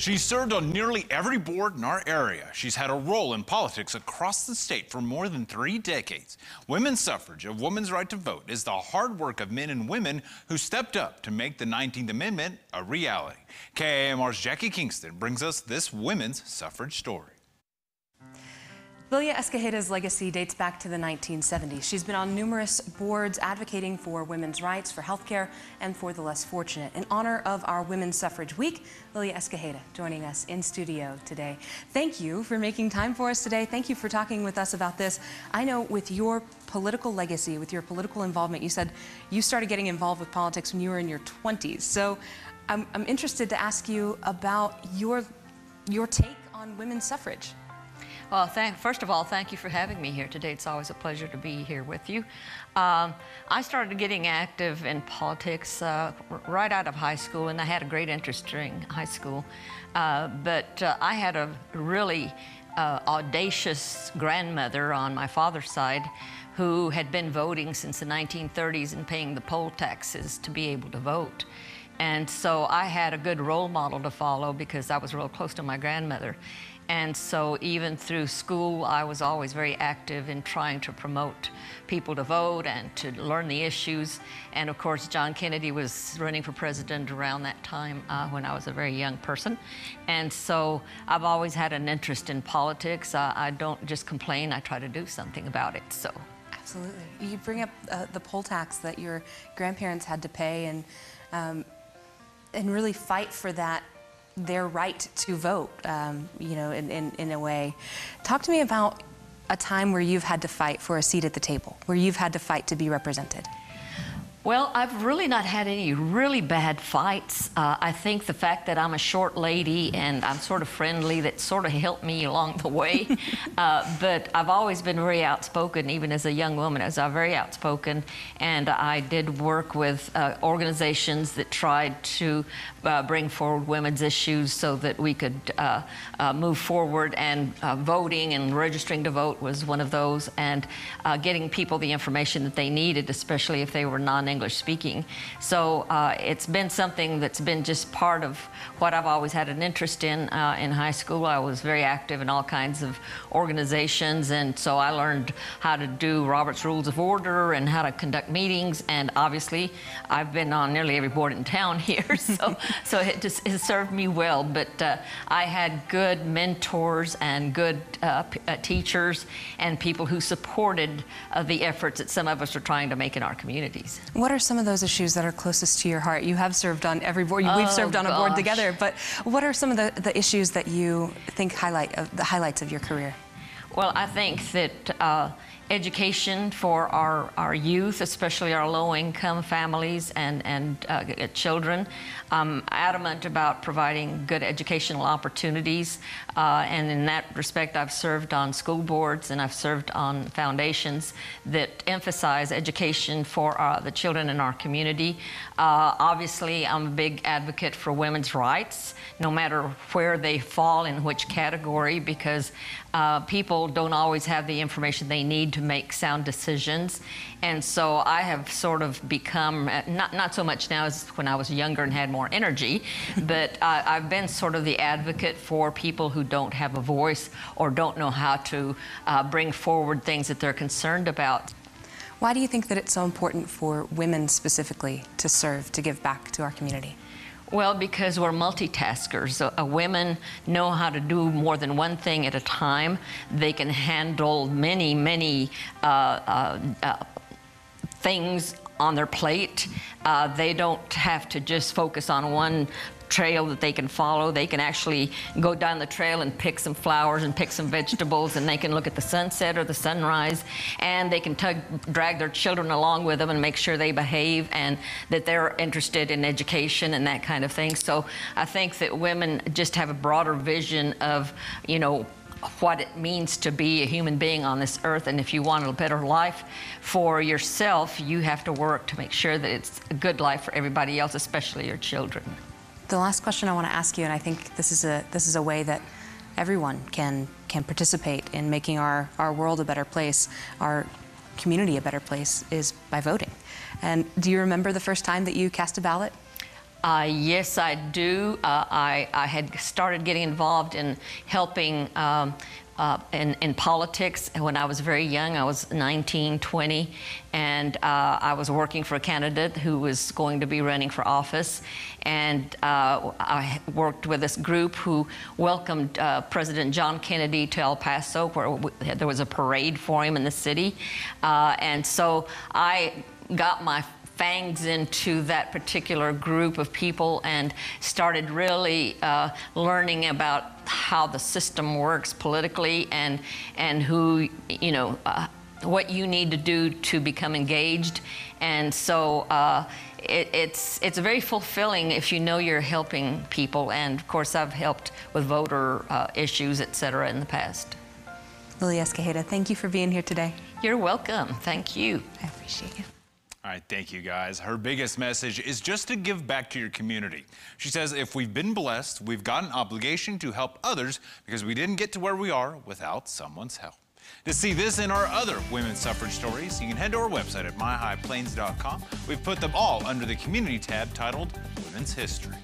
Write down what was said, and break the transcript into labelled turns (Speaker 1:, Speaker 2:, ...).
Speaker 1: She's served on nearly every board in our area. She's had a role in politics across the state for more than 3 decades. Women's suffrage, a woman's right to vote, is the hard work of men and women who stepped up to make the 19th Amendment a reality. KAMR's Jackie Kingston brings us this women's suffrage story.
Speaker 2: Lilia Escajeda's legacy dates back to the 1970s. She's been on numerous boards advocating for women's rights, for healthcare, and for the less fortunate. In honor of our Women's Suffrage Week, Lilia Escajeda joining us in studio today. Thank you for making time for us today. Thank you for talking with us about this. I know with your political legacy, with your political involvement, you said you started getting involved with politics when you were in your 20s. So I'm interested to ask you about your take on women's suffrage.
Speaker 3: Well, first of all, thank you for having me here today. It's always a pleasure to be here with you. I started getting active in politics right out of high school, and I had a great interest during high school. But I had a really audacious grandmother on my father's side who had been voting since the 1930s and paying the poll taxes to be able to vote. And so I had a good role model to follow because I was real close to my grandmother. And so even through school, I was always very active in trying to promote people to vote and to learn the issues. And of course, John Kennedy was running for president around that time when I was a very young person. And so I've always had an interest in politics. I don't just complain, I try to do something about it. So.
Speaker 2: Absolutely. You bring up the poll tax that your grandparents had to pay and really fight for that, their right to vote, you know, in a way. Talk to me about a time where you've had to fight for a seat at the table, where you've had to fight to be represented.
Speaker 3: Well, I've really not had any really bad fights. I think the fact that I'm a short lady and I'm sort of friendly, that sort of helped me along the way. But I've always been very outspoken, even as a young woman, I'm very outspoken. And I did work with organizations that tried to bring forward women's issues so that we could move forward. And voting and registering to vote was one of those. And getting people the information that they needed, especially if they were non-English speaking. So it's been something that's been just part of what I've always had an interest in high school. I was very active in all kinds of organizations, and so I learned how to do Robert's Rules of Order and how to conduct meetings, and obviously I've been on nearly every board in town here, so it served me well. But I had good mentors and good teachers and people who supported the efforts that some of us are trying to make in our communities.
Speaker 2: What are some of those issues that are closest to your heart? You have served on every board. We've served on a board together, but what are some of the issues that you think the highlights of your career?
Speaker 3: Well, I think that education for our youth, especially our low-income families and children. I'm adamant about providing good educational opportunities, and in that respect, I've served on school boards and I've served on foundations that emphasize education for the children in our community. Obviously, I'm a big advocate for women's rights, no matter where they fall in which category, because people don't always have the information they need to make sound decisions. And so I have sort of become, not so much now as when I was younger and had more energy, but I've been sort of the advocate for people who don't have a voice or don't know how to bring forward things that they're concerned about.
Speaker 2: Why do you think that it's so important for women specifically to serve, to give back to our community?
Speaker 3: Well, because we're multitaskers. Women know how to do more than one thing at a time. They can handle many things on their plate. They don't have to just focus on one trail that they can follow. They can actually go down the trail and pick some flowers and pick some vegetables, and they can look at the sunset or the sunrise, and they can drag their children along with them and make sure they behave and that they're interested in education and that kind of thing. So I think that women just have a broader vision of, you know, what it means to be a human being on this earth. And if you want a better life for yourself, you have to work to make sure that it's a good life for everybody else, especially your children.
Speaker 2: The last question I want to ask you, and I think this is a way that everyone can participate in making our world a better place, our community a better place, is by voting. And do you remember the first time that you cast a ballot?
Speaker 3: Yes, I do. I had started getting involved in helping in politics when I was very young. I was 19, 20, and I was working for a candidate who was going to be running for office. And I worked with this group who welcomed President John Kennedy to El Paso, where there was a parade for him in the city. And so I got my fangs into that particular group of people and started really learning about how the system works politically and who, you know, what you need to do to become engaged. And so it's very fulfilling if you know you're helping people. And of course, I've helped with voter issues, et cetera, in the past.
Speaker 2: Lilia Escajeda, thank you for being here today.
Speaker 3: You're welcome. Thank you.
Speaker 2: I appreciate it.
Speaker 1: All right, thank you guys. Her biggest message is just to give back to your community. She says if we've been blessed, we've got an obligation to help others because we didn't get to where we are without someone's help. To see this and our other women's suffrage stories, you can head to our website at myhighplains.com. We've put them all under the community tab titled Women's History.